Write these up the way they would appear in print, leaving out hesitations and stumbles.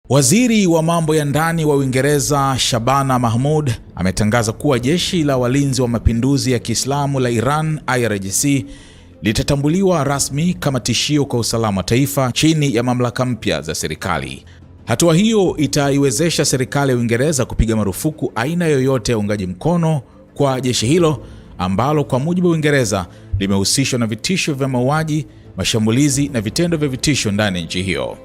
Waziri wa mambo ya ndani wa Uingereza Shabana Mahmood ametangaza kuwa jeshi la walinzi wa mapinduzi ya Kiislamu la Iran IRGC litatambuliwa rasmi kama tishio kwa usalama wa taifa chini ya mamlaka mpya za serikali. Hatua hiyo itaiwezesha serikali ya Uingereza kupiga marufuku aina yoyote ya uungaji mkono kwa jeshi hilo ambalo kwa mujibu wa Uingereza limehusishwa na vitisho vya mauaji, mashambulizi na vitendo vya vitisho ndani ya nchi hiyo.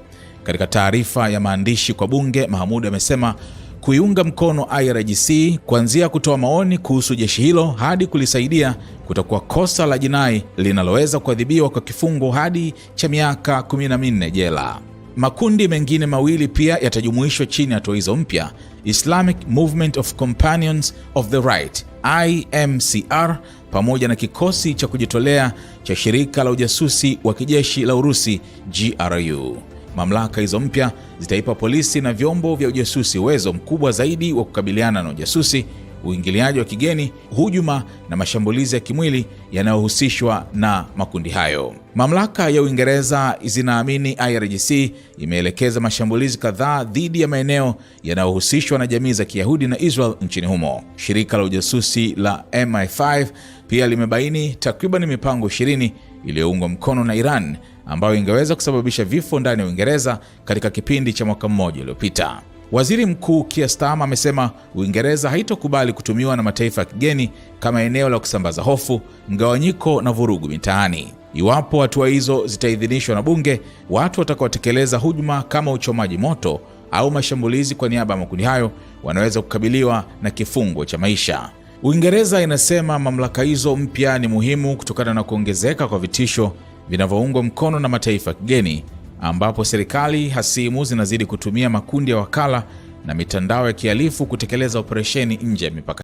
Katika taarifa ya maandishi kwa bunge, Mahmoud amesema kuiunga mkono IRGC kuanzia kutoa maoni kuhusu jeshi hilo hadi kulisaidia kutakuwa kosa la jinai linaloweza kuadhibiwa kwa kifungo hadi cha miaka 14 jela. Makundi mengine mawili pia yatajumuishwa chini ya hatua hizo mpya: Islamic Movement of Companions of the Right IMCR pamoja na kikosi cha kujitolea cha shirika la ujasusi wa kijeshi la Urusi GRU. Mamlaka hizo mpya zitaipa polisi na vyombo vya ujasusi uwezo mkubwa zaidi wa kukabiliana na ujasusi, uingiliaji wa kigeni, hujuma na mashambulizi ya kimwili yanayohusishwa na makundi hayo. Mamlaka ya Uingereza zinaamini IRGC imeelekeza mashambulizi kadhaa dhidi ya maeneo yanayohusishwa na jamii za Kiyahudi na Israel nchini humo. Shirika la ujasusi la MI5 pia limebaini takriban mipango 20 iliyoungwa mkono na Iran ambayo ingeweza kusababisha vifo ndani ya Uingereza katika kipindi cha mwaka mmoja uliopita. Waziri Mkuu Keir Starmer amesema Uingereza haitokubali kutumiwa na mataifa ya kigeni kama eneo la kusambaza hofu, mgawanyiko na vurugu mitaani. Iwapo hatua hizo zitaidhinishwa na bunge, watu watakaotekeleza hujuma kama uchomaji moto au mashambulizi kwa niaba ya makundi hayo wanaweza kukabiliwa na kifungo cha maisha. Uingereza inasema mamlaka hizo mpya ni muhimu kutokana na kuongezeka kwa vitisho vinavyoungwa mkono na mataifa ya kigeni, ambapo serikali hasimu zinazidi kutumia makundi ya wakala na mitandao ya kihalifu kutekeleza operesheni nje ya mipaka.